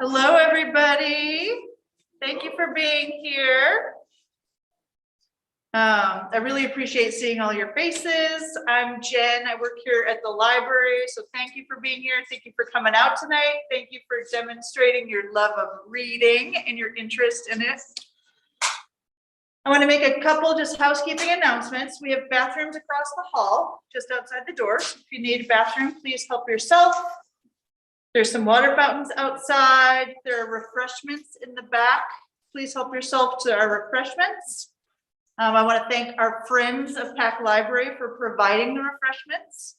Hello, everybody. Thank you for being here. I really appreciate seeing all your faces. I'm Jen. I work here at the library, so thank you for being here. Thank you for coming out tonight. Thank you for demonstrating your love of reading and your interest in it. I want to make a couple just housekeeping announcements. We have bathrooms across the hall, just outside the door. If you need a bathroom, please help yourself. There's some water fountains outside. There are refreshments in the back. Please help yourself to our refreshments. I want to thank our friends of Pack Library for providing the refreshments.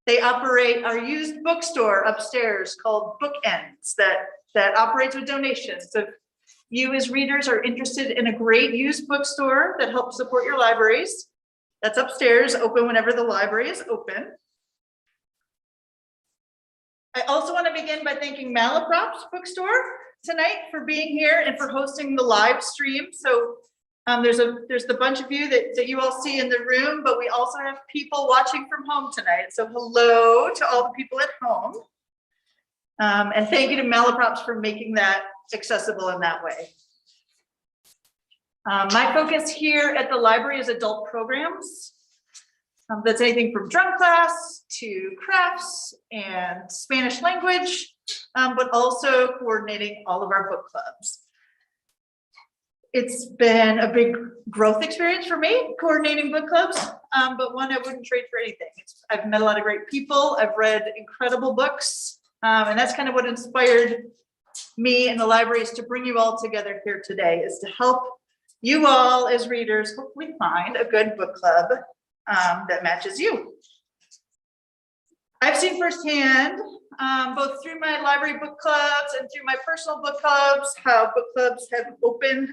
They operate our used bookstore upstairs called Bookends that operates with donations. So if you as readers are interested in a great used bookstore that helps support your libraries, that's upstairs, open whenever the library is open. I also want to begin by thanking Malaprops Bookstore tonight for being here and for hosting the live stream. So there's the bunch of you that you all see in the room, but we also have people watching from home tonight. So hello to all the people at home. And thank you to Malaprops for making that accessible in that way. My focus here at the library is adult programs. That's anything from drum class to crafts and Spanish language, but also coordinating all of our book clubs. It's been a big growth experience for me, coordinating book clubs, but one I wouldn't trade for anything. I've met a lot of great people. I've read incredible books, and that's kind of what inspired me and the libraries to bring you all together here today, is to help you all as readers hopefully find a good book club that matches you. I've seen firsthand, both through my library book clubs and through my personal book clubs, how book clubs have opened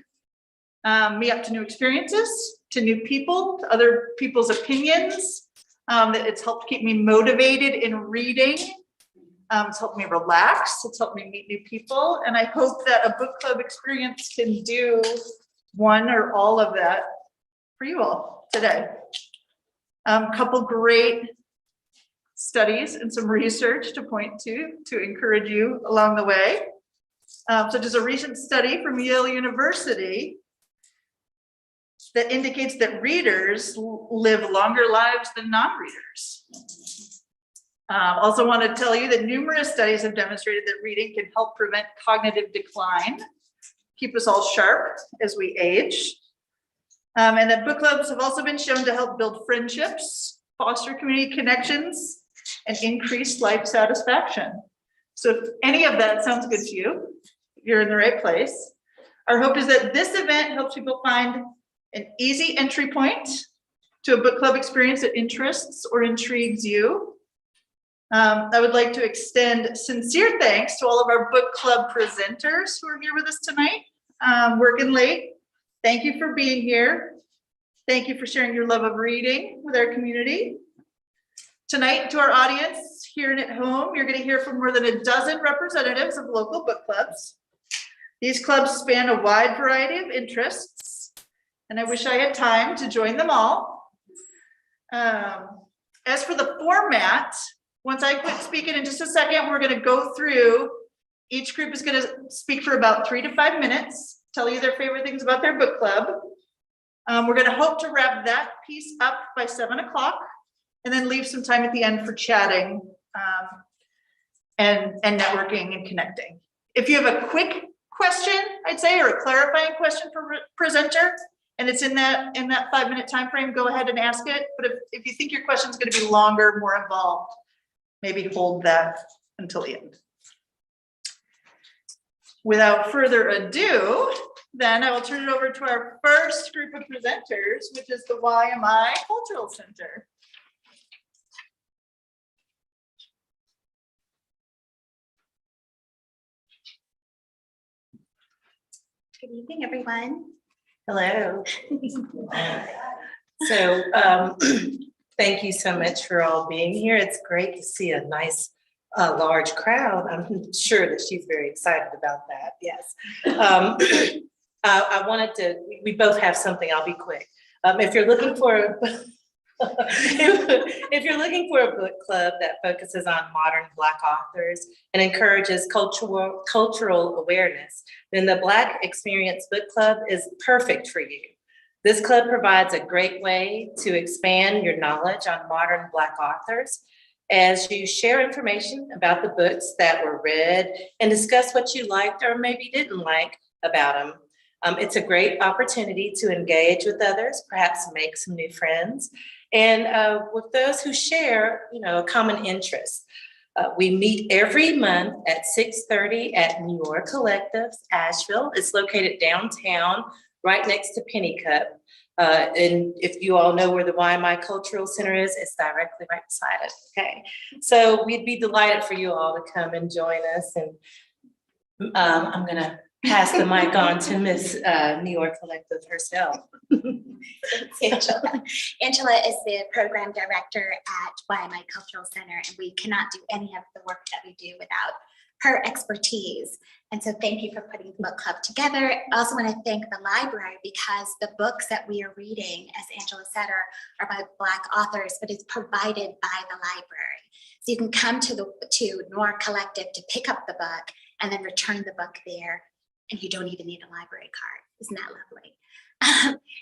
me up to new experiences, to new people, to other people's opinions. That it's helped keep me motivated in reading. It's helped me relax. It's helped me meet new people. And I hope that a book club experience can do one or all of that for you all today. Couple great studies and some research to point to encourage you along the way. So there's a recent study from Yale University that indicates that readers live longer lives than non-readers. Also want to tell you that numerous studies have demonstrated that reading can help prevent cognitive decline, keep us all sharp as we age. And that book clubs have also been shown to help build friendships, foster community connections, and increase life satisfaction. So if any of that sounds good to you, you're in the right place. Our hope is that this event helps people find an easy entry point to a book club experience that interests or intrigues you. I would like to extend sincere thanks to all of our book club presenters who are here with us tonight, working late. Thank you for being here. Thank you for sharing your love of reading with our community. Tonight, to our audience here and at home, you're going to hear from more than a dozen representatives of local book clubs. These clubs span a wide variety of interests, and I wish I had time to join them all. As for the format, once I quit speaking in just a second, we're going to go through. Each group is going to speak for about 3 to 5 minutes, tell you their favorite things about their book club. We're going to hope to wrap that piece up by 7 o'clock and then leave some time at the end for chatting and networking and connecting. If you have a quick question, I'd say, or a clarifying question for presenter, and it's in that 5-minute time frame, go ahead and ask it. But if you think your question is going to be longer, more involved, maybe hold that until the end. Without further ado, then I will turn it over to our first group of presenters, which is the YMI Cultural Center. Good evening, everyone. Hello. So thank you so much for all being here. It's great to see a nice large crowd. I'm sure that she's very excited about that. Yes. I wanted to, we both have something, I'll be quick. If you're looking for If you're looking for a book club that focuses on modern Black authors and encourages cultural awareness, then the Black Experience Book Club is perfect for you. This club provides a great way to expand your knowledge on modern Black authors as you share information about the books that were read and discuss what you liked or maybe didn't like about them. It's a great opportunity to engage with others, perhaps make some new friends, and with those who share, a common interest. We meet every month at 6:30 at New York Collectives, Asheville. It's located downtown, right next to Penny Cup. And if you all know where the YMI Cultural Center is, it's directly right beside it. Okay, so we'd be delighted for you all to come and join us. And I'm gonna pass the mic on to Miss New York Collective herself. Angela. Angela is the program director at YMI Cultural Center, and we cannot do any of the work that we do without her expertise. And so thank you for putting the book club together. I also want to thank the library because the books that we are reading, as Angela said, are by Black authors, but it's provided by the library. So you can come to Noir Collective to pick up the book and then return the book there, and you don't even need a library card. Isn't that lovely?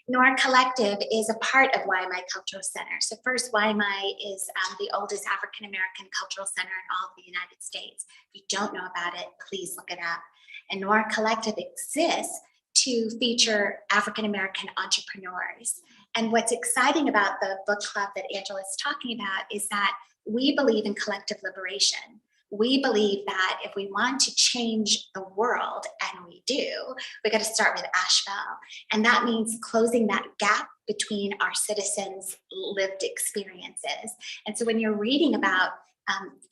Noir Collective is a part of YMI Cultural Center. So first, YMI is the oldest African-American cultural center in all of the United States. If you don't know about it, please look it up. And Noir Collective exists to feature African-American entrepreneurs. And what's exciting about the book club that Angela is talking about is that we believe in collective liberation. We believe that if we want to change the world, and we do, we got to start with Asheville. And that means closing that gap between our citizens' lived experiences. And so when you're reading about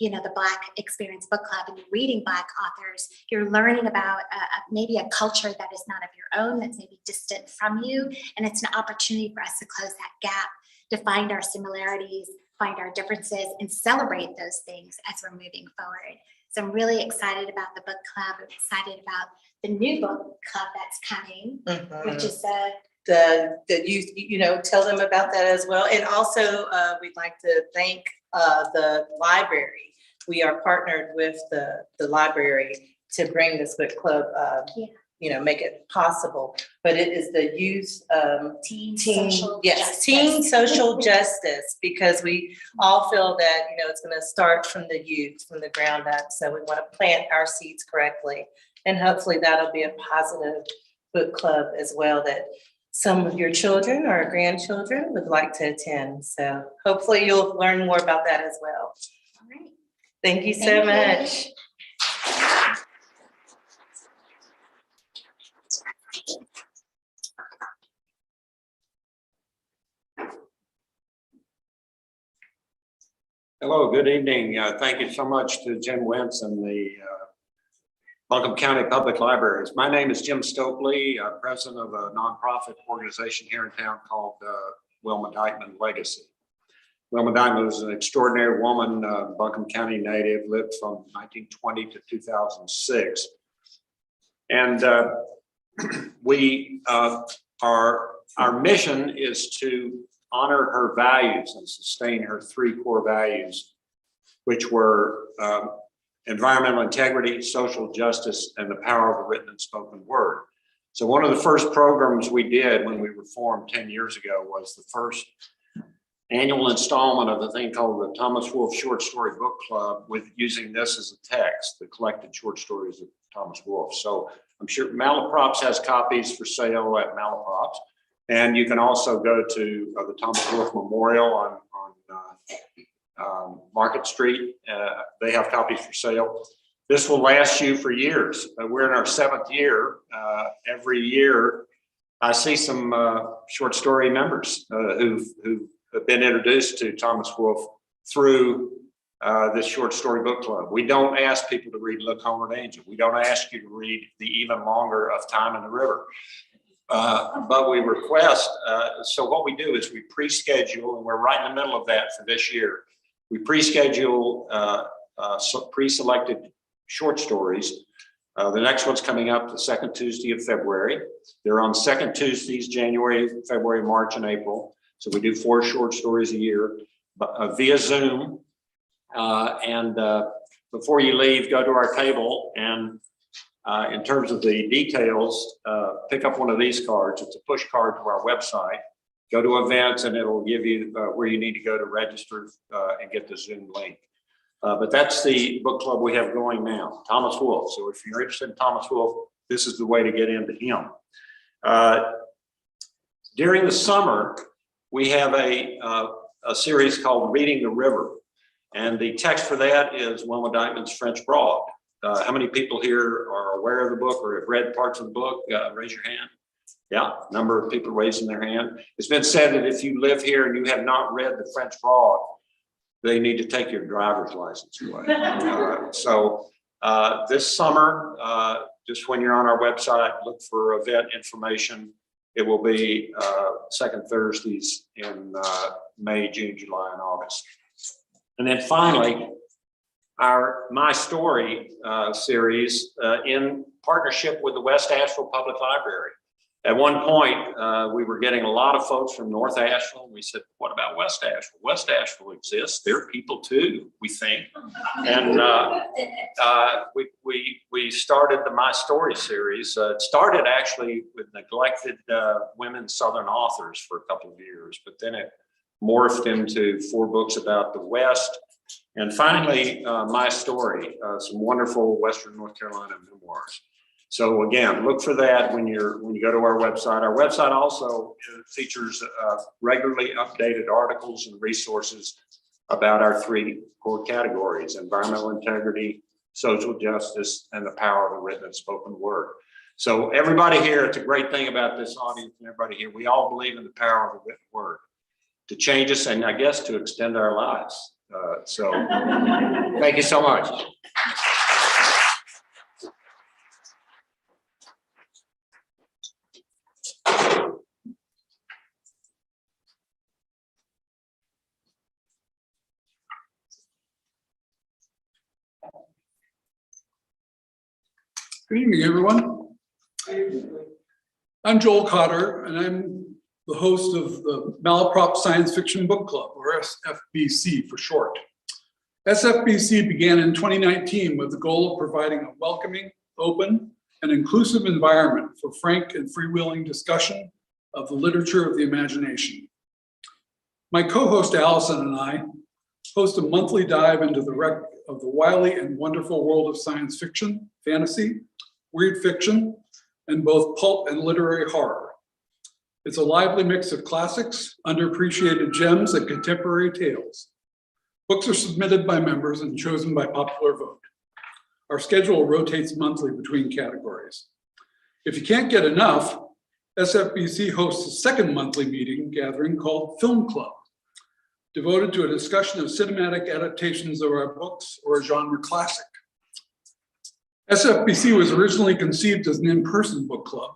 the Black Experience Book Club and you're reading Black authors, you're learning about maybe a culture that is not of your own, that's maybe distant from you. And it's an opportunity for us to close that gap, to find our similarities, find our differences, and celebrate those things as we're moving forward. So I'm really excited about the book club. I'm excited about the new book club that's coming, which is the youth, tell them about that as well. And also we'd like to thank the library. We are partnered with the library to bring this book club, make it possible. But it is the youth teen social justice, because we all feel that it's going to start from the youth, from the ground up. So we want to plant our seeds correctly, and hopefully that'll be a positive book club as well that some of your children or grandchildren would like to attend. So hopefully you'll learn more about that as well. All right. Thank you so much. Hello, good evening. Thank you so much to Jim Wentz and the Buncombe County Public Libraries. My name is Jim Stokely, president of a nonprofit organization here in town called Wilma Dykeman Legacy. Wilma Dykeman was an extraordinary woman, Buncombe County native, lived from 1920 to 2006. And our mission is to honor her values and sustain her three core values, which were environmental integrity, social justice, and the power of the written and spoken word. So one of the first programs we did when we were formed 10 years ago was the first annual installment of a thing called the Thomas Wolfe Short Story Book Club, with using this as a text, the collected short stories of Thomas Wolfe. So I'm sure Malaprops has copies for sale at Malaprops. And you can also go to the Thomas Wolfe Memorial on Market Street. They have copies for sale. This will last you for years. We're in our 7th year. Every year, I see some short story members who've been introduced to Thomas Wolfe through this short story book club. We don't ask people to read Look Homeward Angel. We don't ask you to read the even longer Of Time in the River. But we request, so what we do is we pre-schedule, and we're right in the middle of that for this year. We pre-schedule pre-selected short stories. The next one's coming up the 2nd Tuesday of February. They're on 2nd Tuesdays, January, February, March, and April. So we do 4 short stories a year via Zoom. Before you leave, go to our table and in terms of the details, pick up one of these cards. It's a push card to our website. Go to events and it'll give you where you need to go to register and get the Zoom link. But that's the book club we have going now, Thomas Wolfe. So if you're interested in Thomas Wolfe, this is the way to get into him. During the summer, we have a series called Reading the River. And the text for that is Wilma Dykeman's French Broad. How many people here are aware of the book or have read parts of the book? Raise your hand. Yeah, number of people raising their hand. It's been said that if you live here and you have not read the French Broad, they need to take your driver's license away. This summer, just when you're on our website, look for event information. It will be second Thursdays in May, June, July, and August. And then finally, our My Story series in partnership with the West Asheville Public Library. At one point, we were getting a lot of folks from North Asheville. We said, what about West Asheville? West Asheville exists. They're people too, we think. And we started the My Story series. It started actually with neglected women Southern authors for a couple of years, but then it morphed into 4 books about the West. And finally, My Story, some wonderful Western North Carolina memoirs. So again, look for that when you go to our website. Our website also features regularly updated articles and resources about our 3 core categories: environmental integrity, social justice, and the power of the written and spoken word. So everybody here, it's a great thing about this audience and everybody here, we all believe in the power of the written word to change us and I guess to extend our lives. Thank you so much. Good evening, everyone. I'm Joel Cotter, and I'm the host of the Malaprop Science Fiction Book Club, or SFBC for short. SFBC began in 2019 with the goal of providing a welcoming, open, and inclusive environment for frank and freewheeling discussion of the literature of the imagination. My co-host Allison and I host a monthly dive into the wreck of the wily and wonderful world of science fiction, fantasy, weird fiction, and both pulp and literary horror. It's a lively mix of classics, underappreciated gems, and contemporary tales. Books are submitted by members and chosen by popular vote. Our schedule rotates monthly between categories. If you can't get enough, SFBC hosts a second monthly meeting gathering called Film Club, devoted to a discussion of cinematic adaptations of our books or a genre classic. SFBC was originally conceived as an in-person book club,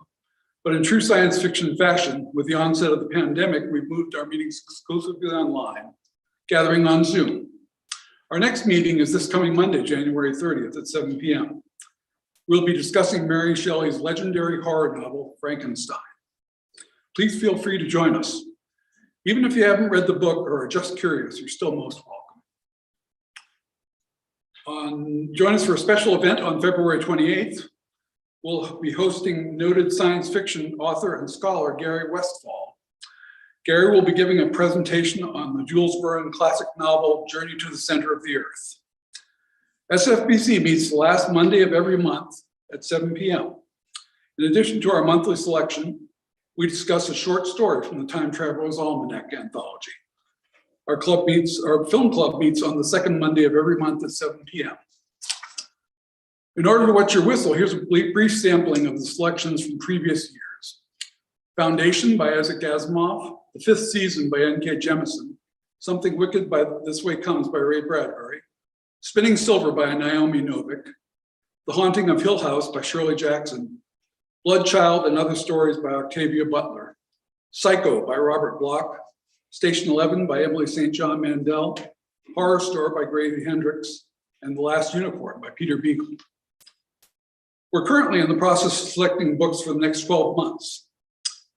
but in true science fiction fashion, with the onset of the pandemic, we've moved our meetings exclusively online, gathering on Zoom. Our next meeting is this coming Monday, January 30th at 7 p.m. We'll be discussing Mary Shelley's legendary horror novel, Frankenstein. Please feel free to join us. Even if you haven't read the book or are just curious, you're still most welcome. Join us for a special event on February 28th. We'll be hosting noted science fiction author and scholar Gary Westfall. Gary will be giving a presentation on the Jules Verne classic novel, Journey to the Center of the Earth. SFBC meets the last Monday of every month at 7 p.m. In addition to our monthly selection, we discuss a short story from the Time Traveler's Almanac anthology. Our film club meets on the second Monday of every month at 7 p.m. In order to wet your whistle, here's a brief sampling of the selections from previous years. Foundation by Isaac Asimov, The Fifth Season by N.K. Jemisin, Something Wicked by This Way Comes by Ray Bradbury, Spinning Silver by Naomi Novik, The Haunting of Hill House by Shirley Jackson, Bloodchild and Other Stories by Octavia Butler, Psycho by Robert Bloch, Station 11 by Emily St. John Mandel, Horror Store by Grady Hendrix, and The Last Unicorn by Peter Beagle. We're currently in the process of selecting books for the next 12 months.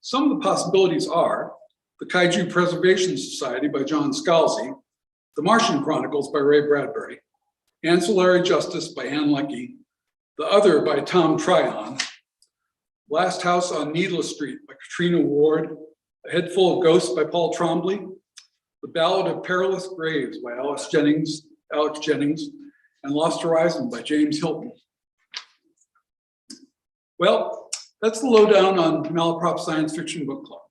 Some of the possibilities are The Kaiju Preservation Society by John Scalzi, The Martian Chronicles by Ray Bradbury, Ancillary Justice by Ann Leckie, The Other by Tom Tryon, Last House on Needless Street by Katrina Ward, A Head Full of Ghosts by Paul Trombley, The Ballad of Perilous Graves by Alex Jennings, and Lost Horizon by James Hilton. Well, that's the lowdown on Malaprop Science Fiction Book Club.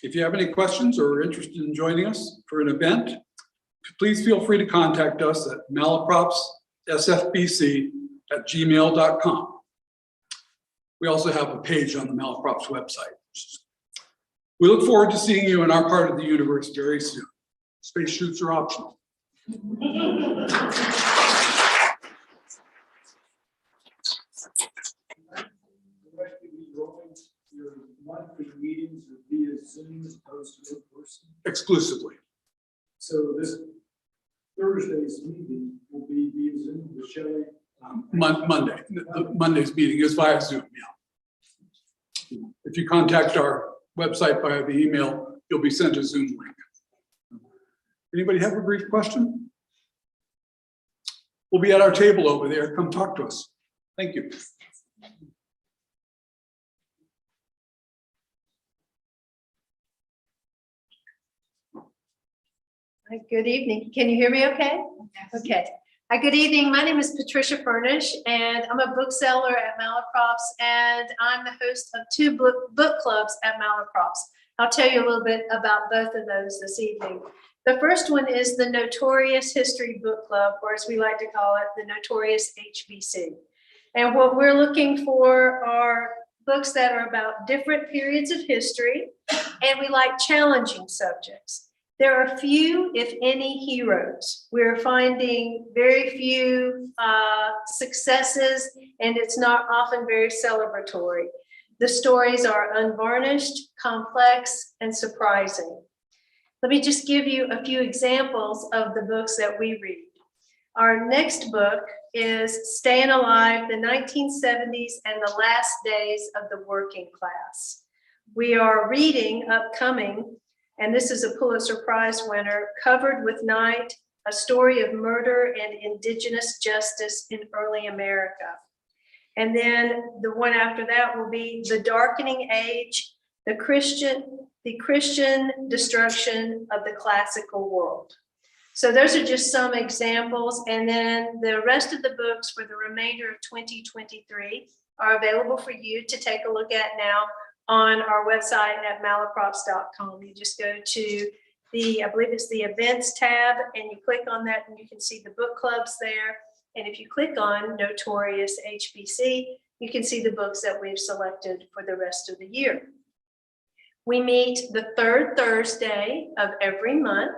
If you have any questions or are interested in joining us for an event, please feel free to contact us at malapropssfbc@gmail.com. We also have a page on the Malaprops website. We look forward to seeing you in our part of the universe very soon. Space shoots are optional. Your monthly meetings are via Zoom as opposed to in person. Exclusively. So this Thursday's meeting will be via Zoom with Shelley. Monday. Monday's meeting is via Zoom, yeah. If you contact our website via the email, you'll be sent a Zoom link. Anybody have a brief question? We'll be at our table over there. Come talk to us. Thank you. Hi, good evening. Can you hear me okay? Okay. Hi, good evening. My name is Patricia Furnish, and I'm a bookseller at Malaprops, and I'm the host of two book clubs at Malaprops. I'll tell you a little bit about both of those this evening. The first one is the Notorious History Book Club, or as we like to call it, the Notorious HBC. And what we're looking for are books that are about different periods of history, and we like challenging subjects. There are few, if any, heroes. We're finding very few successes, and it's not often very celebratory. The stories are unvarnished, complex, and surprising. Let me just give you a few examples of the books that we read. Our next book is Staying Alive, the 1970s and the Last Days of the Working Class. We are reading upcoming, and this is a Pulitzer Prize winner, Covered with Night, A Story of Murder and Indigenous Justice in Early America. And then the one after that will be The Darkening Age, the Christian Destruction of the Classical World. So those are just some examples. And then the rest of the books for the remainder of 2023 are available for you to take a look at now on our website at malaprops.com. You just go to the, I believe it's the events tab, and you click on that and you can see the book clubs there. And if you click on Notorious HBC, you can see the books that we've selected for the rest of the year. We meet the third Thursday of every month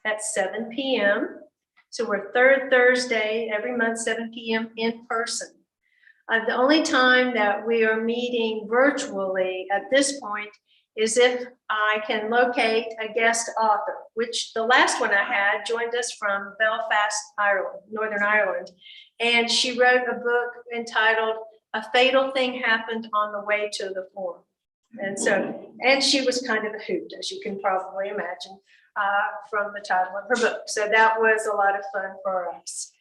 at 7 p.m. So we're third Thursday every month, 7 p.m. in person. The only time that we are meeting virtually at this point is if I can locate a guest author, which the last one I had joined us from Belfast, Ireland, Northern Ireland. And she wrote a book entitled A Fatal Thing Happened on the Way to the Forum. And she was kind of a hoot, as you can probably imagine, from the title of her book. So that was a lot of fun for us.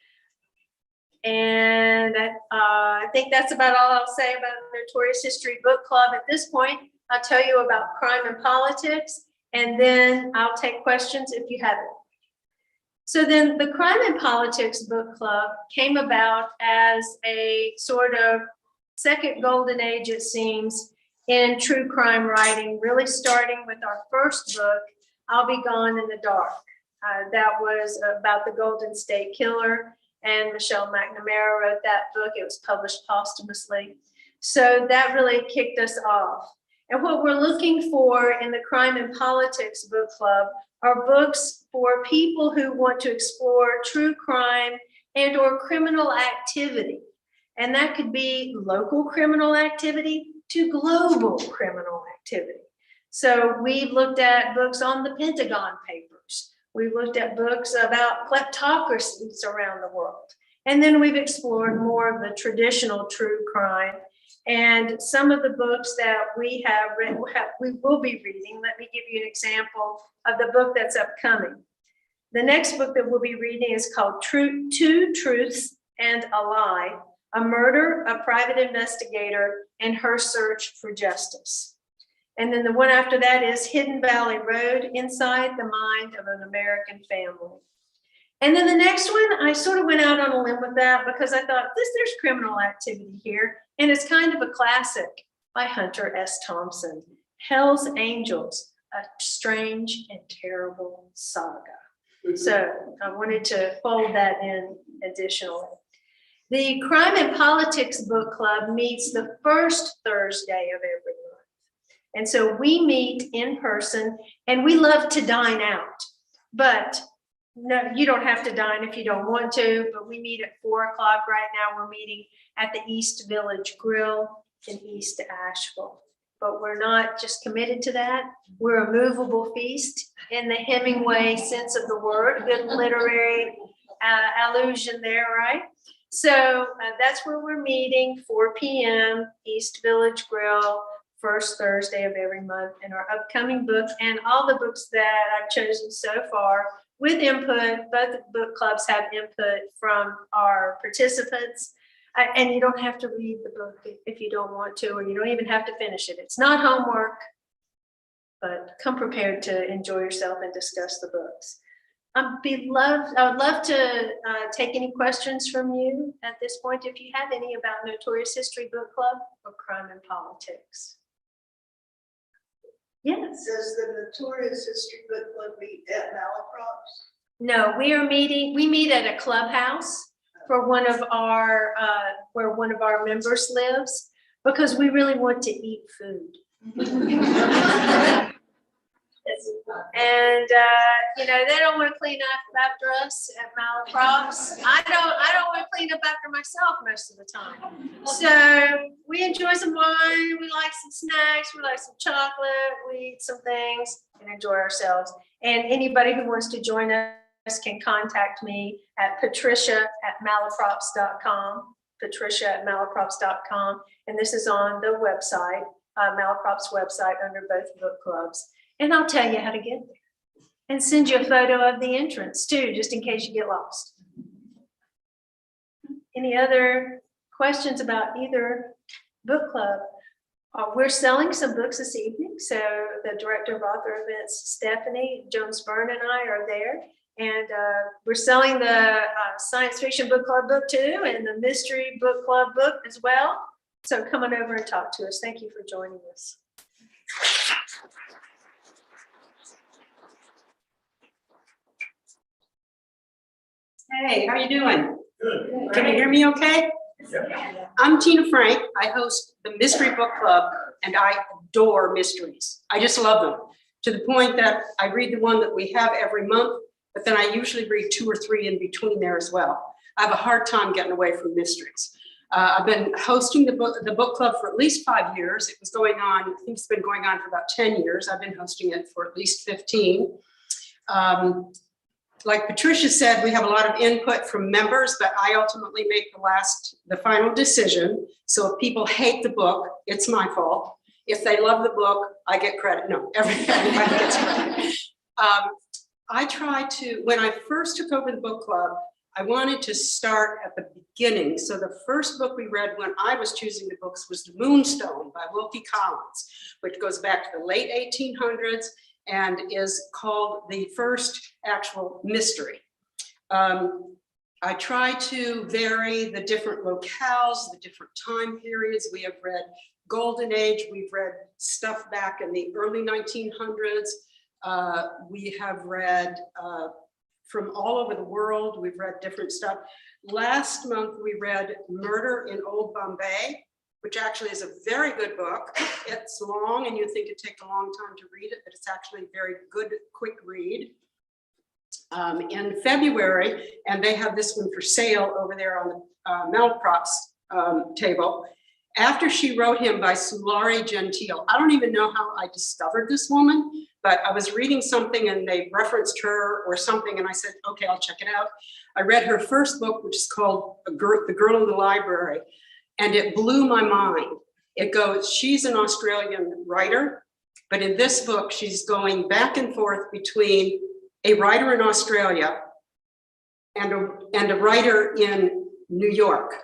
And I think that's about all I'll say about Notorious History Book Club at this point. I'll tell you about crime and politics, and then I'll take questions if you have it. So then the Crime and Politics Book Club came about as a sort of second golden age, it seems, in true crime writing, really starting with our first book, I'll Be Gone in the Dark. That was about the Golden State Killer, and Michelle McNamara wrote that book. It was published posthumously. So that really kicked us off. And what we're looking for in the Crime and Politics Book Club are books for people who want to explore true crime and or criminal activity. And that could be local criminal activity to global criminal activity. So we've looked at books on the Pentagon Papers. We've looked at books about kleptocracies around the world. And then we've explored more of the traditional true crime. And some of the books that we have read, we will be reading. Let me give you an example of the book that's upcoming. The next book that we'll be reading is called Two Truths and a Lie: A Murder, a Private Investigator, and Her Search for Justice. And then the one after that is Hidden Valley Road: Inside the Mind of an American Family. And then the next one, I sort of went out on a limb with that because I thought there's criminal activity here. And it's kind of a classic by Hunter S. Thompson, Hell's Angels, a strange and terrible saga. So I wanted to fold that in additionally. The Crime and Politics Book Club meets the first Thursday of every month. And so we meet in person and we love to dine out, but no, you don't have to dine if you don't want to, but we meet at 4 o'clock. Right now, we're meeting at the East Village Grill in East Asheville. But we're not just committed to that. We're a movable feast in the Hemingway sense of the word, good literary allusion there, right? So that's where we're meeting, 4 p.m., East Village Grill, first Thursday of every month. And our upcoming book and all the books that I've chosen so far with input, both book clubs have input from our participants. And you don't have to read the book if you don't want to, or you don't even have to finish it. It's not homework, but come prepared to enjoy yourself and discuss the books. I would love to take any questions from you at this point, if you have any about Notorious History Book Club or Crime and Politics. Yes. Does the Notorious History Book Club meet at Malacrops? No, we meet at a clubhouse for one of our, where one of our members lives, because we really want to eat food. And, they don't want to clean up after us at Malacrops. I don't want to clean up after myself most of the time. So we enjoy some wine, we like some snacks, we like some chocolate, we eat some things and enjoy ourselves. And anybody who wants to join us can contact me at patricia@malacrops.com, patricia@malacrops.com. And this is on the website, Malacrops website, under both book clubs. And I'll tell you how to get there and send you a photo of the entrance too, just in case you get lost. Any other questions about either book club? We're selling some books this evening. So the director of author events, Stephanie Jones-Byrne, and I are there. And we're selling the science fiction book club book too, and the mystery book club book as well. So come on over and talk to us. Thank you for joining us. Hey, how you doing? Good. Can you hear me okay? I'm Tina Frank. I host the Mystery Book Club, and I adore mysteries. I just love them, to the point that I read the one that we have every month, but then I usually read 2 or 3 in between there as well. I have a hard time getting away from mysteries. I've been hosting the book club for at least 5 years. It was going on, I think it's been going on for about 10 years. I've been hosting it for at least 15. Like Patricia said, we have a lot of input from members, but I ultimately make the final decision. So if people hate the book, it's my fault. If they love the book, I get credit. No, everybody gets credit. I try to, when I first took over the book club, I wanted to start at the beginning. So the first book we read when I was choosing the books was The Moonstone by Wilkie Collins, which goes back to the late 1800s. And is called the first actual mystery. I try to vary the different locales, the different time periods. We have read Golden Age, we've read stuff back in the early 1900s. We have read from all over the world, we've read different stuff. Last month, we read Murder in Old Bombay, which actually is a very good book. It's long and you think it'd take a long time to read it, but it's actually a very good, quick read. In February, and they have this one for sale over there on the Malacrops table, After She Wrote Him by Sulari Gentile. I don't even know how I discovered this woman, but I was reading something and they referenced her or something, and I said, okay, I'll check it out. I read her first book, which is called The Girl in the Library. And it blew my mind. It goes, she's an Australian writer, but in this book, she's going back and forth between a writer in Australia and a writer in New York.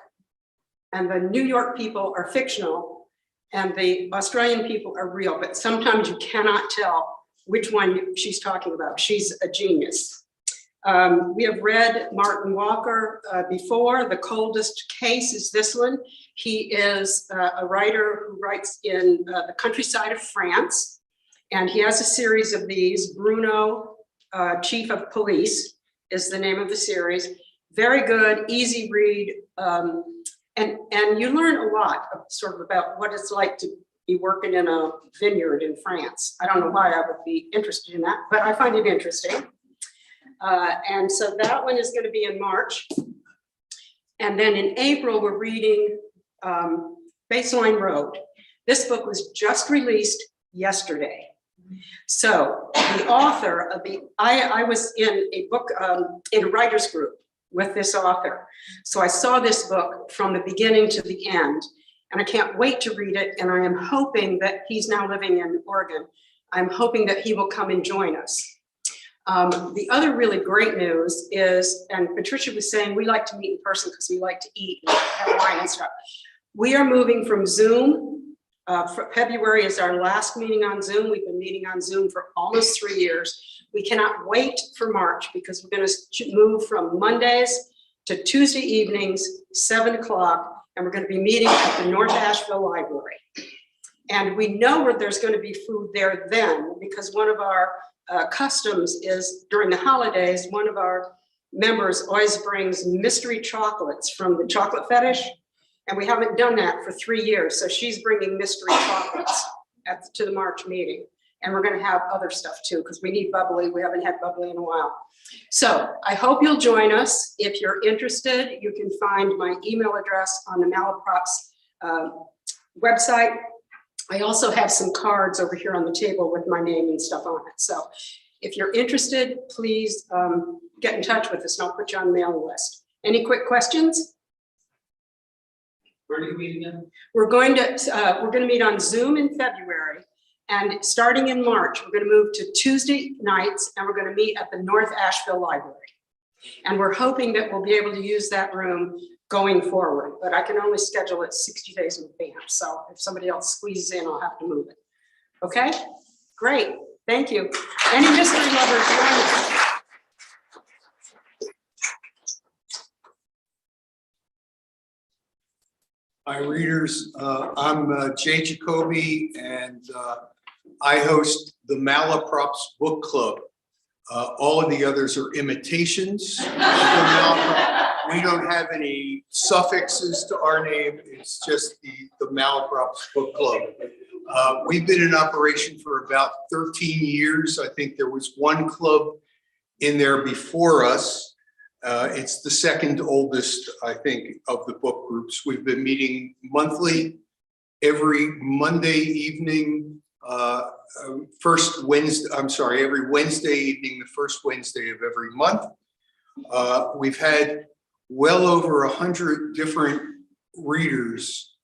And the New York people are fictional and the Australian people are real, but sometimes you cannot tell which one she's talking about. She's a genius. We have read Martin Walker before. The Coldest Case is this one. He is a writer who writes in the countryside of France. And he has a series of these. Bruno, Chief of Police is the name of the series. Very good, easy read. And you learn a lot of sort of about what it's like to be working in a vineyard in France. I don't know why I would be interested in that, but I find it interesting. And so that one is going to be in March. And then in April, we're reading Baseline Road. This book was just released yesterday. So the author of I was in a book, in a writer's group with this author. So I saw this book from the beginning to the end, and I can't wait to read it. And I am hoping that he's now living in Oregon. I'm hoping that he will come and join us. The other really great news is, and Patricia was saying, we like to meet in person because we like to eat and have wine and stuff. We are moving from Zoom. February is our last meeting on Zoom. We've been meeting on Zoom for almost 3 years. We cannot wait for March because we're going to move from Mondays to Tuesday evenings, 7 o'clock, and we're going to be meeting at the North Asheville Library. And we know where there's going to be food there then, because one of our customs is during the holidays, one of our members always brings mystery chocolates from the chocolate fetish. And we haven't done that for 3 years. So she's bringing mystery chocolates to the March meeting. And we're going to have other stuff too, because we need bubbly. We haven't had bubbly in a while. So I hope you'll join us. If you're interested, you can find my email address on the Malaprops website. I also have some cards over here on the table with my name and stuff on it. So if you're interested, please get in touch with us and I'll put you on the mailing list. Any quick questions? Where do you meet again? We're going to meet on Zoom in February, and starting in March, we're going to move to Tuesday nights, and we're going to meet at the North Asheville Library. And we're hoping that we'll be able to use that room going forward, but I can only schedule it 60 days in advance. So if somebody else squeezes in, I'll have to move it. Okay, great, thank you. Any mystery lovers, join us. Hi, readers. I'm Jay Jacoby, and I host the Malaprops Book Club. All of the others are imitations of the Malaprops. We don't have any suffixes to our name. It's just the Malaprops Book Club. We've been in operation for about 13 years. I think there was one club in there before us. It's the second oldest, I think, of the book groups. We've been meeting monthly, every Monday evening, every Wednesday evening, the first Wednesday of every month. We've had well over 100 different readers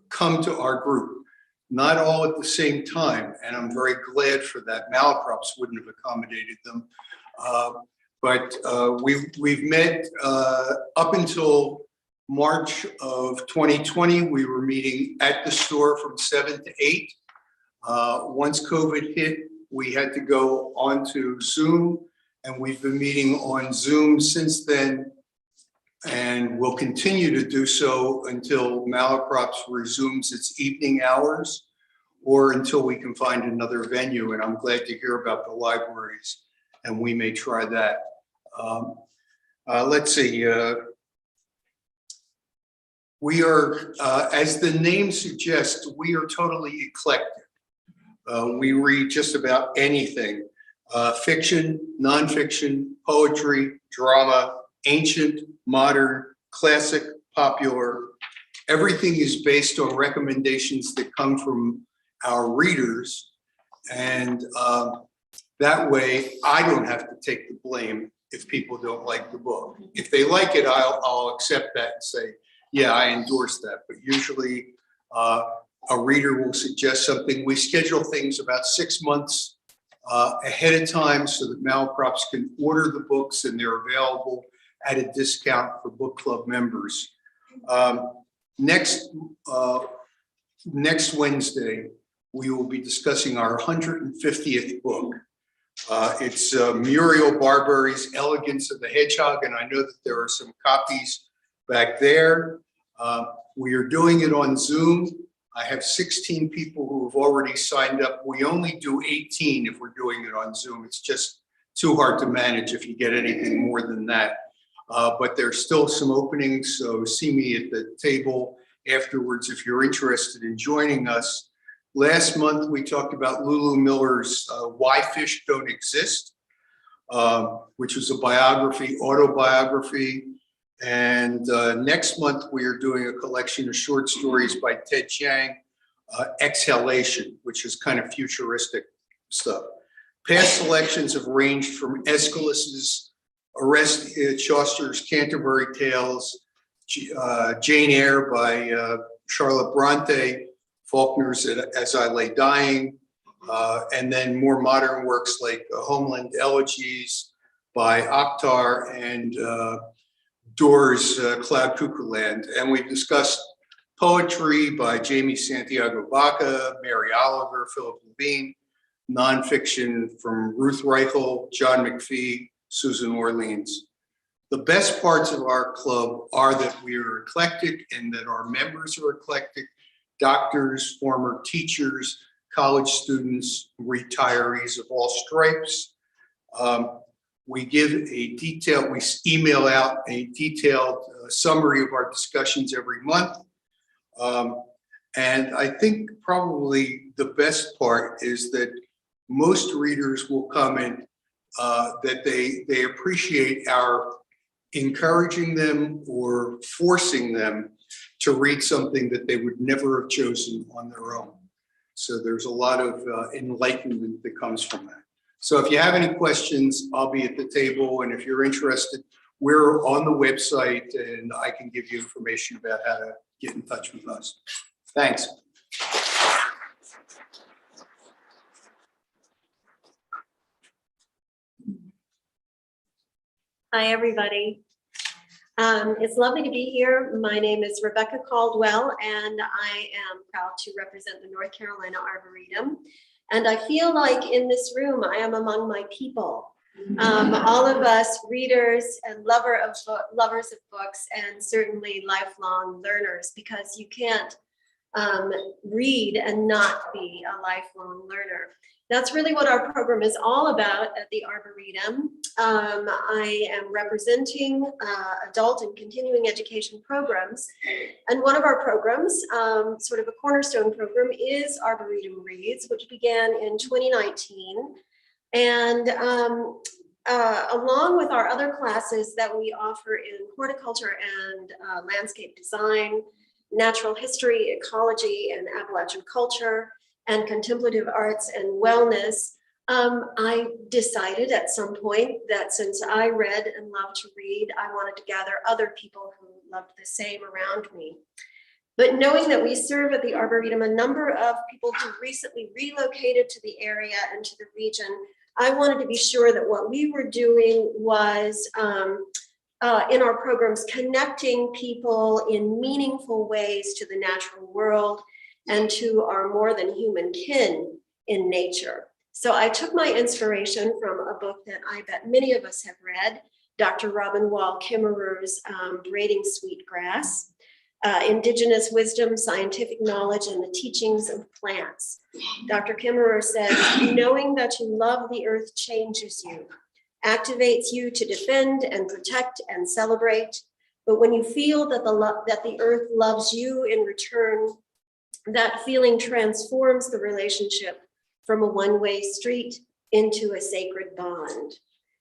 come to our group, not all at the same time, and I'm very glad for that. Malaprops wouldn't have accommodated them. But we've met up until March of 2020. We were meeting at the store from 7 to 8. Once COVID hit, we had to go onto Zoom, and we've been meeting on Zoom since then, and we'll continue to do so until Malaprops resumes its evening hours or until we can find another venue. And I'm glad to hear about the libraries, and we may try that. Let's see, we are, as the name suggests, we are totally eclectic. We read just about anything, fiction, nonfiction, poetry, drama, ancient, modern, classic, popular. Everything is based on recommendations that come from our readers. And that way, I don't have to take the blame if people don't like the book. If they like it, I'll accept that and say, yeah, I endorse that, but usually a reader will suggest something. We schedule things about 6 months ahead of time so that malaprops can order the books and they're available at a discount for book club members. Next Wednesday, we will be discussing our 150th book. It's Muriel Barberry's Elegance of the Hedgehog, and I know that there are some copies back there. We are doing it on Zoom. I have 16 people who have already signed up. We only do 18 if we're doing it on Zoom. It's just too hard to manage if you get anything more than that. But there's still some openings, so see me at the table afterwards if you're interested in joining us. Last month, we talked about Lulu Miller's Why Fish Don't Exist, which was a autobiography. And next month, we are doing a collection of short stories by Ted Chiang, Exhalation, which is kind of futuristic stuff. Past selections have ranged from Aeschylus's Chaucer's Canterbury Tales, Jane Eyre by Charlotte Bronte, Faulkner's As I Lay Dying, and then more modern works like Homeland Elegies by Akhtar and Doors' Cloud Cuckoo Land. And we've discussed poetry by Jamie Santiago Baca, Mary Oliver, Philip Levine, nonfiction from Ruth Reichel, John McPhee, Susan Orleans. The best parts of our club are that we are eclectic and that our members are eclectic. Doctors, former teachers, college students, retirees of all stripes. We email out a detailed summary of our discussions every month. And I think probably the best part is that most readers will comment that they appreciate our encouraging them or forcing them to read something that they would never have chosen on their own. So there's a lot of enlightenment that comes from that. So if you have any questions, I'll be at the table. And if you're interested, we're on the website and I can give you information about how to get in touch with us. Thanks. Hi, everybody. It's lovely to be here. My name is Rebecca Caldwell, and I am proud to represent the North Carolina Arboretum. And I feel like in this room, I am among my people. All of us readers and lovers of books, and certainly lifelong learners, because you can't read and not be a lifelong learner. That's really what our program is all about at the Arboretum. I am representing adult and continuing education programs. And one of our programs, sort of a cornerstone program, is Arboretum Reads, which began in 2019. And along with our other classes that we offer in horticulture and landscape design, natural history, ecology, and Appalachian culture, and contemplative arts and wellness, I decided at some point that since I read and loved to read, I wanted to gather other people who loved the same around me. But knowing that we serve at the Arboretum a number of people who recently relocated to the area and to the region, I wanted to be sure that what we were doing was in our programs, connecting people in meaningful ways to the natural world and to our more than human kin in nature. So I took my inspiration from a book that I bet many of us have read, Dr. Robin Wall Kimmerer's Braiding Sweetgrass, Indigenous Wisdom, Scientific Knowledge, and the Teachings of Plants. Dr. Kimmerer says, knowing that you love the earth changes you, activates you to defend and protect and celebrate. But when you feel that the earth loves you in return, that feeling transforms the relationship from a one-way street into a sacred bond.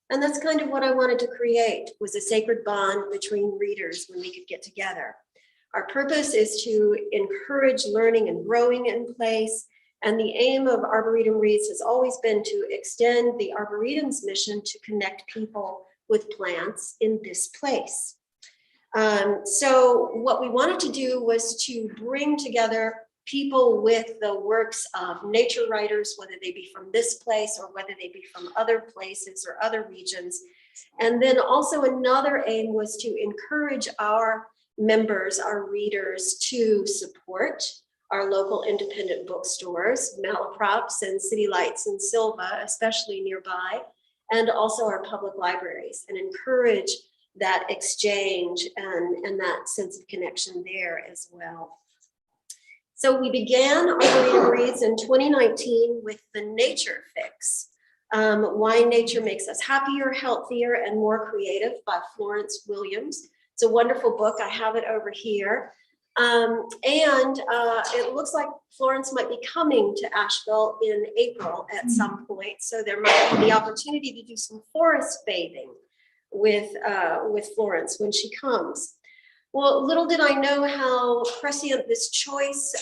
And that's kind of what I wanted to create, was a sacred bond between readers when we could get together. Our purpose is to encourage learning and growing in place. And the aim of Arboretum Reads has always been to extend the Arboretum's mission to connect people with plants in this place. So what we wanted to do was to bring together people with the works of nature writers, whether they be from this place or whether they be from other places or other regions. And then also another aim was to encourage our members, our readers, to support our local independent bookstores, Malaprops and City Lights and Silva, especially nearby, and also our public libraries, and encourage that exchange and that sense of connection there as well. So we began our Reader Reads in 2019 with the Nature Fix, Why Nature Makes Us Happier, Healthier, and More Creative by Florence Williams. It's a wonderful book. I have it over here. It looks like Florence might be coming to Asheville in April at some point. So there might be the opportunity to do some forest bathing with Florence when she comes. Well, little did I know how prescient this choice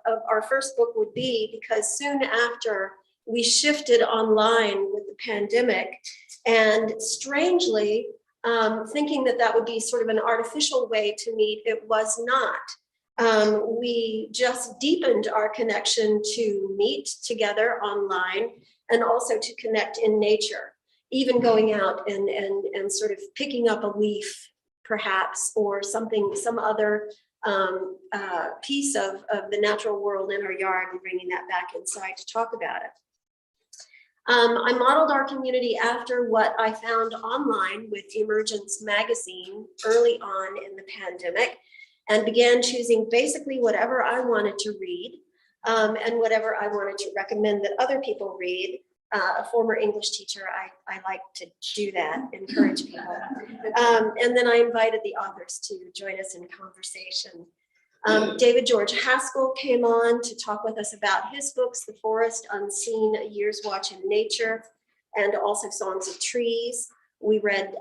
of our first book would be, because soon after we shifted online with the pandemic, and strangely, thinking that that would be sort of an artificial way to meet, it was not. We just deepened our connection to meet together online and also to connect in nature, even going out and sort of picking up a leaf perhaps, or something, some other piece of the natural world in our yard, and bringing that back inside to talk about it. I modeled our community after what I found online with Emergence magazine early on in the pandemic, and began choosing basically whatever I wanted to read and whatever I wanted to recommend that other people read. A former English teacher, I like to do that, encourage people. And then I invited the authors to join us in conversation. David George Haskell came on to talk with us about his books, The Forest Unseen, A Year's Watch in Nature, and also Songs of Trees. We read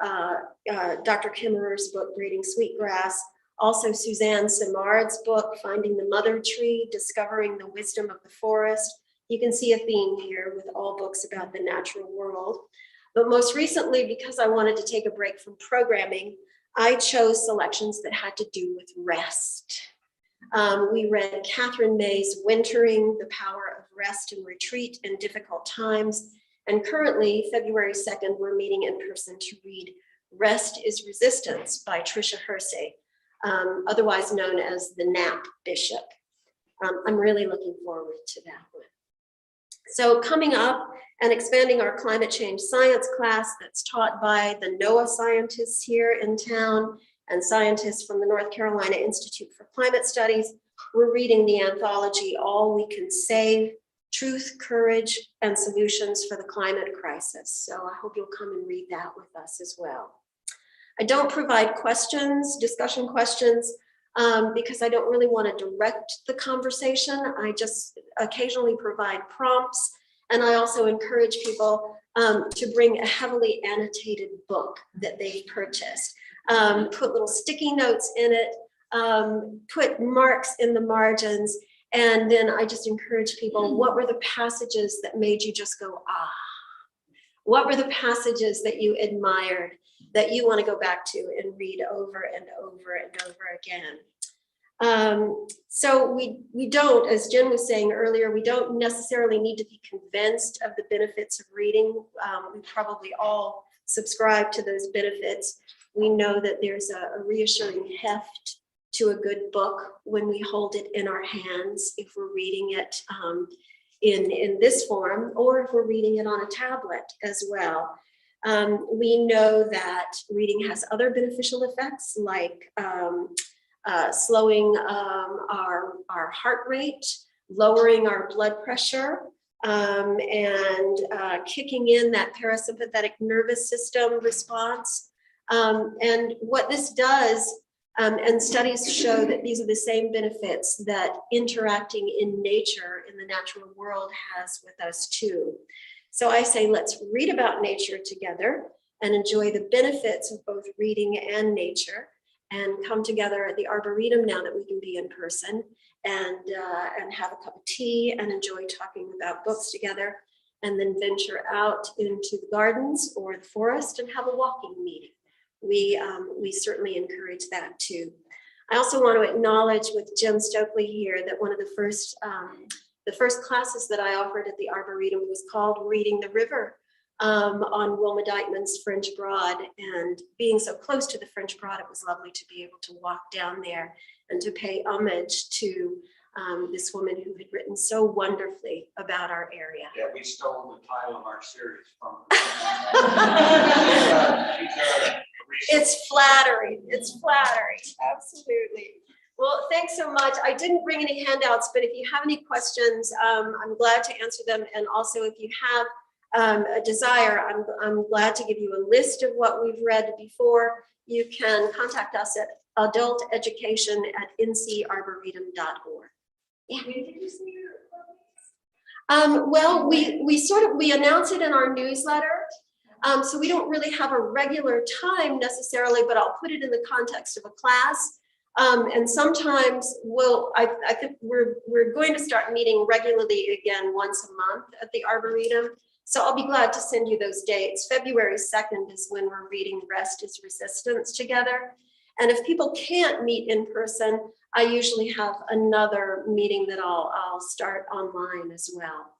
Dr. Kimmerer's book, Breeding Sweetgrass, also Suzanne Simard's book, Finding the Mother Tree, Discovering the Wisdom of the Forest. You can see a theme here with all books about the natural world. But most recently, because I wanted to take a break from programming, I chose selections that had to do with rest. We read Catherine May's Wintering, The Power of Rest and Retreat in Difficult Times. And currently, February 2nd, we're meeting in person to read Rest is Resistance by Tricia Hersey, otherwise known as the Nap Bishop. I'm really looking forward to that one. So coming up and expanding our climate change science class that's taught by the NOAA scientists here in town and scientists from the North Carolina Institute for Climate Studies, we're reading the anthology All We Can Save, Truth, Courage, and Solutions for the Climate Crisis. So I hope you'll come and read that with us as well. I don't provide questions, discussion questions, because I don't really want to direct the conversation. I just occasionally provide prompts, and I also encourage people to bring a heavily annotated book that they've purchased. Put little sticky notes in it, put marks in the margins, and then I just encourage people, what were the passages that made you just go, ah? What were the passages that you admired that you want to go back to and read over and over and over again? So we don't, as Jen was saying earlier, we don't necessarily need to be convinced of the benefits of reading. We probably all subscribe to those benefits. We know that there's a reassuring heft to a good book when we hold it in our hands, if we're reading it in this form, or if we're reading it on a tablet as well. We know that reading has other beneficial effects, like slowing our heart rate, lowering our blood pressure, and kicking in that parasympathetic nervous system response. And what this does, and studies show that these are the same benefits that interacting in nature, in the natural world, has with us too. So I say, let's read about nature together and enjoy the benefits of both reading and nature, and come together at the Arboretum now that we can be in person, and have a cup of tea and enjoy talking about books together, and then venture out into the gardens or the forest and have a walking meeting. we certainly encourage that too. I also want to acknowledge with Jim Stokely here that one of the first classes that I offered at the Arboretum was called Reading the River on Wilma Dykeman's French Broad. And being so close to the French Broad, it was lovely to be able to walk down there and to pay homage to this woman who had written so wonderfully about our area. Yeah, we stole the title of our series from. It's flattering, absolutely. Well, thanks so much. I didn't bring any handouts, but if you have any questions, I'm glad to answer them. And also if you have a desire, I'm glad to give you a list of what we've read before. You can contact us at adulteducation@ncarboretum.org. Yeah. Well, we announce it in our newsletter. So we don't really have a regular time necessarily, but I'll put it in the context of a class. And sometimes I think we're going to start meeting regularly again once a month at the Arboretum. So I'll be glad to send you those dates. February 2nd is when we're reading Rest is Resistance together. And if people can't meet in person, I usually have another meeting that I'll start online as well.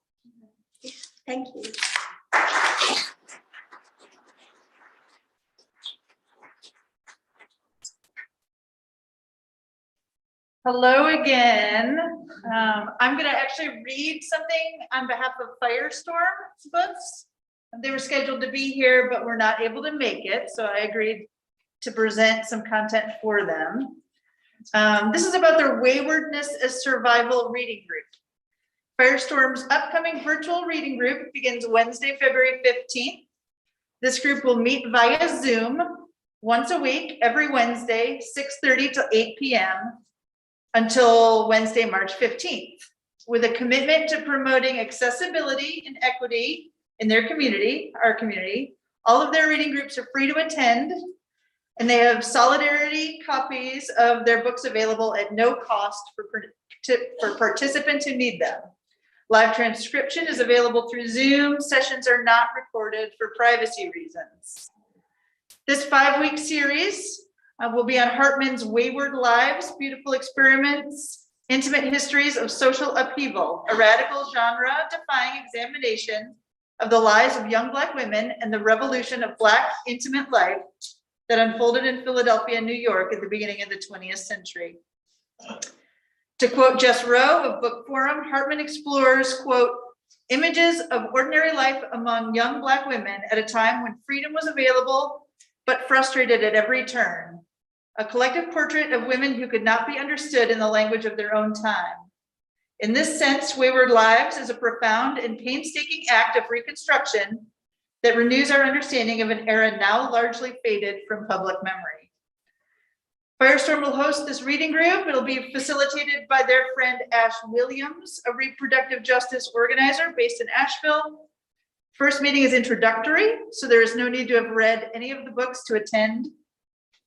Thank you. Hello again. I'm going to actually read something on behalf of Firestorm Books. They were scheduled to be here, but were not able to make it. So I agreed to present some content for them. This is about their Waywardness as Survival reading group. Firestorm's upcoming virtual reading group begins Wednesday, February 15th. This group will meet via Zoom once a week, every Wednesday, 6:30 to 8 p.m. until Wednesday, March 15th, with a commitment to promoting accessibility and equity in their community, our community. All of their reading groups are free to attend, and they have solidarity copies of their books available at no cost for participants who need them. Live transcription is available through Zoom. Sessions are not recorded for privacy reasons. This 5-week series will be on Hartman's Wayward Lives, Beautiful Experiments, Intimate Histories of Social Upheaval, a radical genre-defying examination of the lives of young Black women and the revolution of Black intimate life that unfolded in Philadelphia and New York at the beginning of the 20th century. To quote Jess Rowe of Book Forum, Hartman explores, quote, images of ordinary life among young Black women at a time when freedom was available, but frustrated at every turn. A collective portrait of women who could not be understood in the language of their own time. In this sense, Wayward Lives is a profound and painstaking act of reconstruction that renews our understanding of an era now largely faded from public memory. Firestorm will host this reading group. It'll be facilitated by their friend Ash Williams, a reproductive justice organizer based in Asheville. First meeting is introductory, so there is no need to have read any of the books to attend.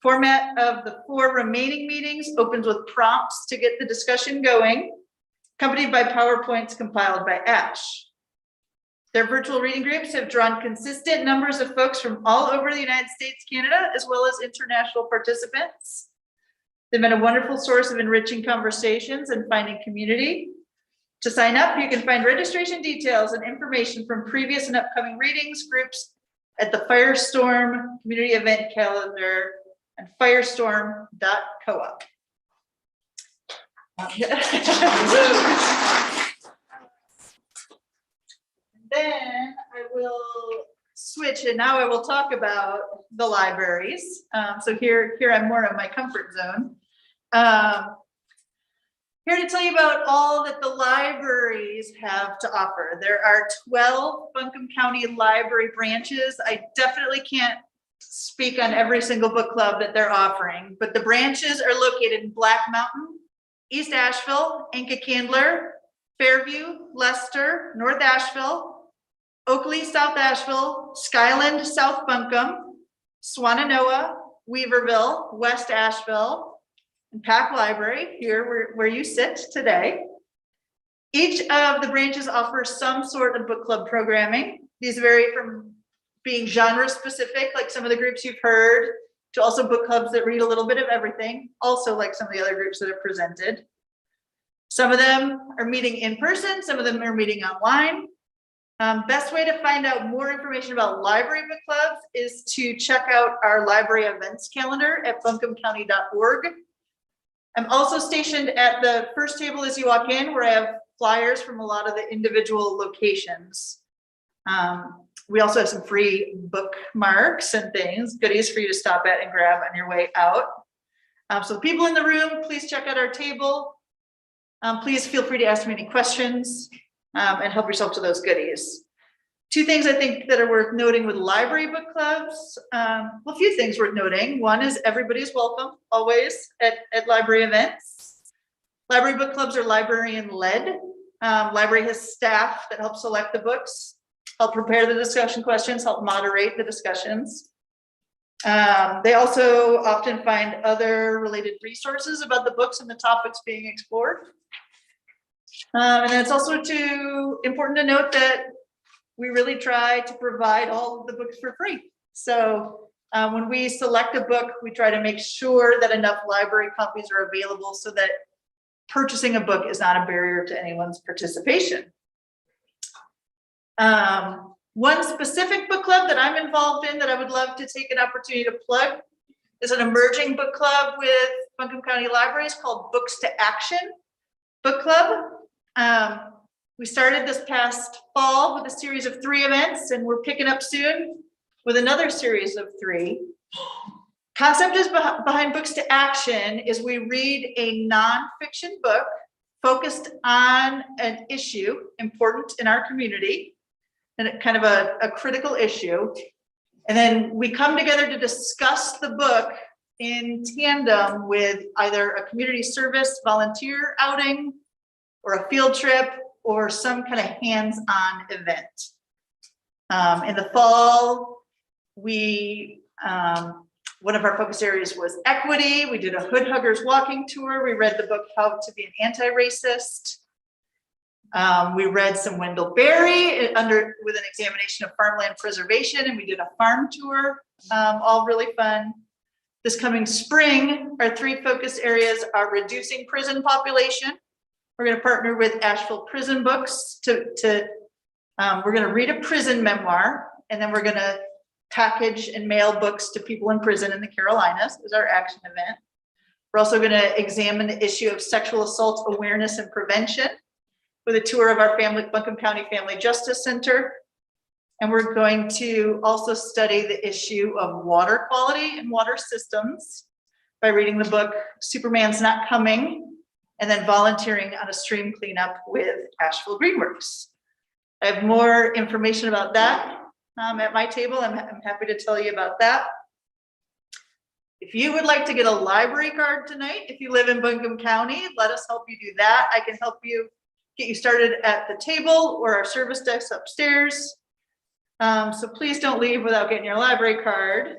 Format of the 4 remaining meetings opens with prompts to get the discussion going, accompanied by PowerPoints compiled by Ash. Their virtual reading groups have drawn consistent numbers of folks from all over the United States, Canada, as well as international participants. They've been a wonderful source of enriching conversations and finding community. To sign up, you can find registration details and information from previous and upcoming readings groups at the Firestorm Community Event Calendar and firestorm.coop. Then I will switch, and now I will talk about the libraries. So here I'm more in my comfort zone. Here to tell you about all that the libraries have to offer. There are 12 Buncombe County Library branches. I definitely can't speak on every single book club that they're offering, but the branches are located in Black Mountain, East Asheville, Inca-Candler, Fairview, Leicester, North Asheville, Oakley, South Asheville, Skyland, South Buncombe, Swannanoa, Weaverville, West Asheville, and Pack Library, here where you sit today. Each of the branches offers some sort of book club programming. These vary from being genre specific, like some of the groups you've heard, to also book clubs that read a little bit of everything, also like some of the other groups that have presented. Some of them are meeting in person, some of them are meeting online. Best way to find out more information about library book clubs is to check out our library events calendar at buncombecounty.org. I'm also stationed at the first table as you walk in, where I have flyers from a lot of the individual locations. We also have some free bookmarks and things, goodies for you to stop at and grab on your way out. So the people in the room, please check out our table. Please feel free to ask me any questions and help yourself to those goodies. Two things I think that are worth noting with library book clubs. Well, a few things worth noting. One is everybody's welcome always at library events. Library book clubs are librarian led. Library has staff that help select the books, help prepare the discussion questions, help moderate the discussions. They also often find other related resources about the books and the topics being explored. And it's also important to note that we really try to provide all of the books for free. So when we select a book, we try to make sure that enough library copies are available so that purchasing a book is not a barrier to anyone's participation. One specific book club that I'm involved in that I would love to take an opportunity to plug is an emerging book club with Buncombe County Libraries called Books to Action Book Club. We started this past fall with a series of 3 events, and we're picking up soon with another series of 3. Concept is behind Books to Action is we read a nonfiction book focused on an issue important in our community, and kind of a critical issue. And then we come together to discuss the book in tandem with either a community service volunteer outing or a field trip or some kind of hands-on event. In the fall, one of our focus areas was equity. We did a Hood Huggers walking tour. We read the book, How to Be an Anti-Racist. We read some Wendell Berry with an examination of farmland preservation, and we did a farm tour, all really fun. This coming spring, our 3 focus areas are reducing prison population. We're going to partner with Asheville Prison Books we're going to read a prison memoir, and then we're going to package and mail books to people in prison in the Carolinas is our action event. We're also going to examine the issue of sexual assault awareness and prevention with a tour of our Buncombe County Family Justice Center. And we're going to also study the issue of water quality and water systems by reading the book Superman's Not Coming, and then volunteering on a stream cleanup with Asheville Greenworks. I have more information about that at my table. I'm happy to tell you about that. If you would like to get a library card tonight, if you live in Buncombe County, let us help you do that. I can help you get you started at the table or our service desk upstairs. So please don't leave without getting your library card.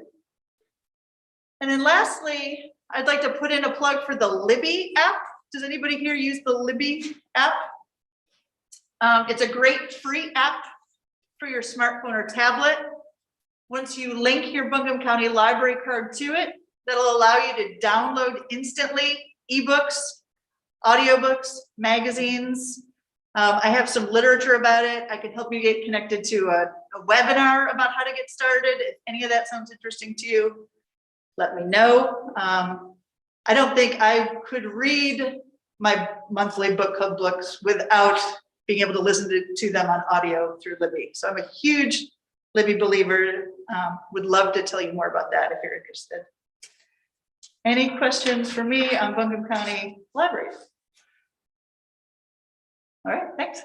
And then lastly, I'd like to put in a plug for the Libby app. Does anybody here use the Libby app? It's a great free app for your smartphone or tablet. Once you link your Buncombe County library card to it, that'll allow you to download instantly ebooks, audiobooks, magazines. I have some literature about it. I can help you get connected to a webinar about how to get started. If any of that sounds interesting to you, let me know. I don't think I could read my monthly book club books without being able to listen to them on audio through Libby. So I'm a huge Libby believer. Would love to tell you more about that if you're interested. Any questions for me on Buncombe County Libraries? All right, thanks.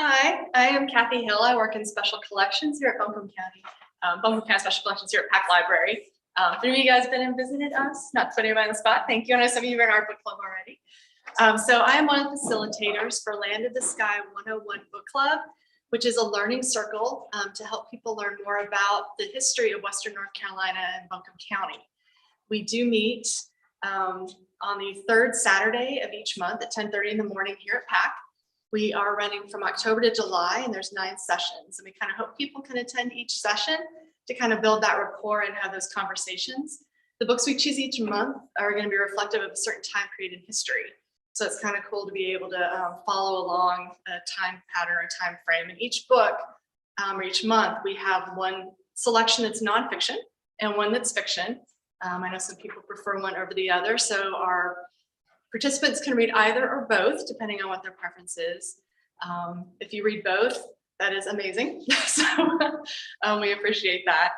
Hi, I am Kathy Hill. I work in special collections here at Buncombe County. Buncombe County Special Collections here at Pack Library. 3 of you guys have been and visited us, not to put anybody on the spot. Thank you. I know some of you are in our book club already. So I am one of the facilitators for Land of the Sky 101 Book Club, which is a learning circle to help people learn more about the history of Western North Carolina and Buncombe County. We do meet on the third Saturday of each month at 10:30 in the morning here at PAC. We are running from October to July, and there's 9 sessions. And we kind of hope people can attend each session to kind of build that rapport and have those conversations. The books we choose each month are going to be reflective of a certain time period in history. So it's kind of cool to be able to follow along a time pattern or time frame. And each book or each month, we have one selection that's nonfiction and one that's fiction. I know some people prefer one over the other. So our participants can read either or both, depending on what their preference is. If you read both, that is amazing. So we appreciate that.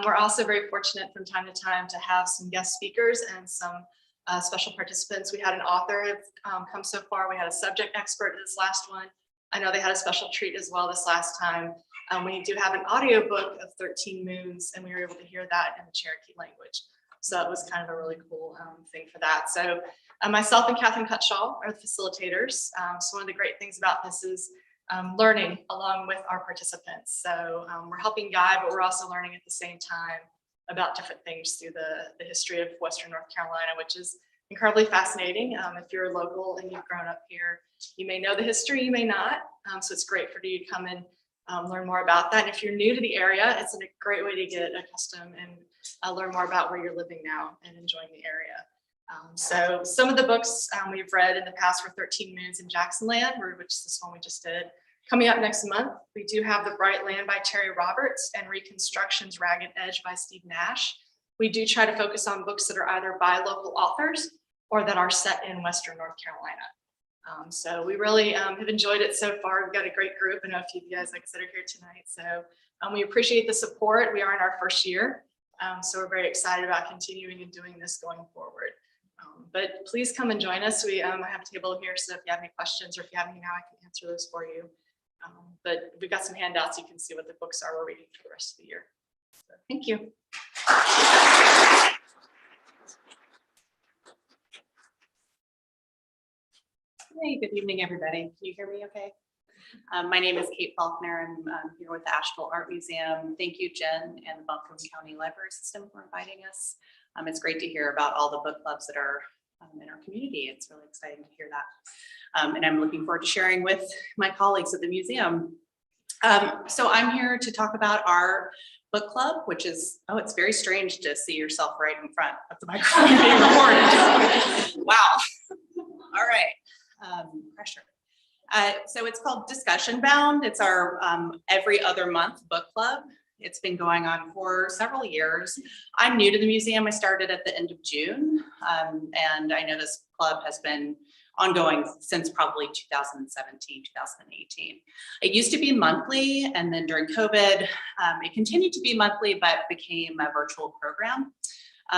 We're also very fortunate from time to time to have some guest speakers and some special participants. We had an author come so far. We had a subject expert this last one. I know they had a special treat as well this last time. We do have an audiobook of 13 Moons, and we were able to hear that in the Cherokee language. So it was kind of a really cool thing for that. So myself and Catherine Cutshaw are the facilitators. So one of the great things about this is learning along with our participants. So we're helping guide, but we're also learning at the same time about different things through the history of Western North Carolina, which is incredibly fascinating. If you're local and you've grown up here, you may know the history, you may not. So it's great for you to come and learn more about that. And if you're new to the area, it's a great way to get accustomed and learn more about where you're living now and enjoying the area. So some of the books we've read in the past were 13 Moons in Jacksonland, which is this one we just did. Coming up next month, we do have The Bright Land by Terry Roberts and Reconstruction's Ragged Edge by Steve Nash. We do try to focus on books that are either by local authors or that are set in Western North Carolina. So we really have enjoyed it so far. We've got a great group. I know a few of you guys, like I said, are here tonight. So we appreciate the support. We are in our first year. So we're very excited about continuing and doing this going forward. But please come and join us. We have a table here, so if you have any questions or if you have any now, I can answer those for you. But we've got some handouts. You can see what the books are we're reading for the rest of the year. So, thank you. Hey, good evening, everybody. Can you hear me okay? My name is Kate Faulkner. I'm here with the Asheville Art Museum. Thank you, Jen and the Buncombe County Library System for inviting us. It's great to hear about all the book clubs that are in our community. It's really exciting to hear that. And I'm looking forward to sharing with my colleagues at the museum. So I'm here to talk about our book club, which is, oh, it's very strange to see yourself right in front of the microphone being recorded. Wow. All right. Pressure. So it's called Discussion Bound. It's our every other month book club. It's been going on for several years. I'm new to the museum. I started at the end of June, and I know this club has been ongoing since probably 2017, 2018. It used to be monthly, and then during COVID, it continued to be monthly, but became a virtual program.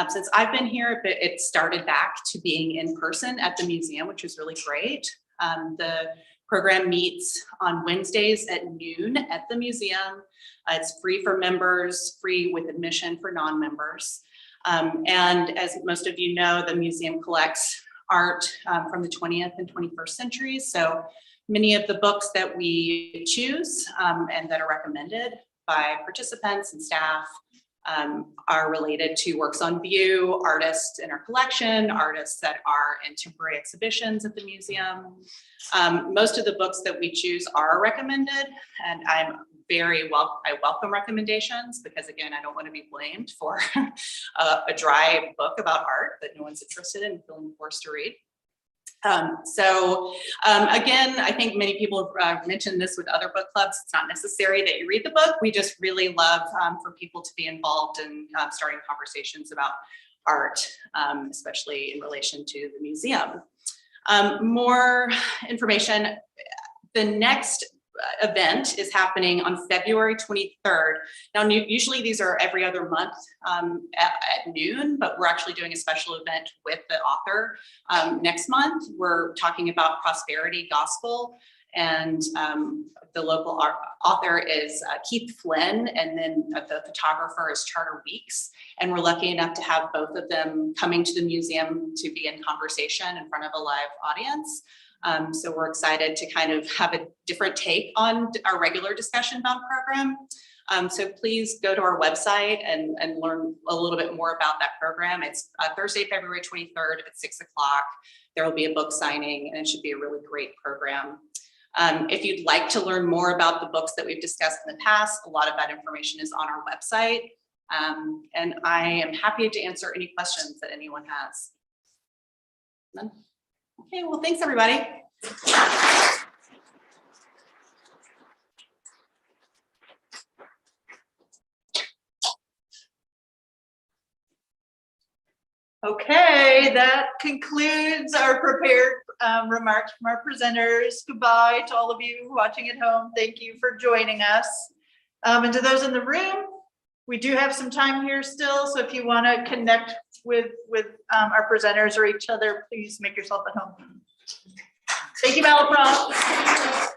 Since I've been here, it started back to being in person at the museum, which is really great. The program meets on Wednesdays at noon at the museum. It's free for members, free with admission for non-members. And as most of you know, the museum collects art from the 20th and 21st centuries. So many of the books that we choose and that are recommended by participants and staff are related to works on view, artists in our collection, artists that are in temporary exhibitions at the museum. Most of the books that we choose are recommended, and I welcome recommendations because, again, I don't want to be blamed for a dry book about art that no one's interested in feeling forced to read. Again, I think many people have mentioned this with other book clubs. It's not necessary that you read the book. We just really love for people to be involved in starting conversations about art, especially in relation to the museum. More information. The next event is happening on February 23rd. Now, usually these are every other month at noon, but we're actually doing a special event with the author next month. We're talking about prosperity gospel, and the local author is Keith Flynn, and then the photographer is Charter Weeks. And we're lucky enough to have both of them coming to the museum to be in conversation in front of a live audience. So we're excited to kind of have a different take on our regular Discussion Bound program. So please go to our website and learn a little bit more about that program. It's Thursday, February 23rd at 6 o'clock. There will be a book signing and it should be a really great program. If you'd like to learn more about the books that we've discussed in the past, a lot of that information is on our website. And I am happy to answer any questions that anyone has. None? Okay, well, thanks, everybody. Okay, that concludes our prepared remarks from our presenters. Goodbye to all of you watching at home. Thank you for joining us. And to those in the room, we do have some time here still, so if you want to connect with our presenters or each other, please make yourself at home. Thank you, Malaprop.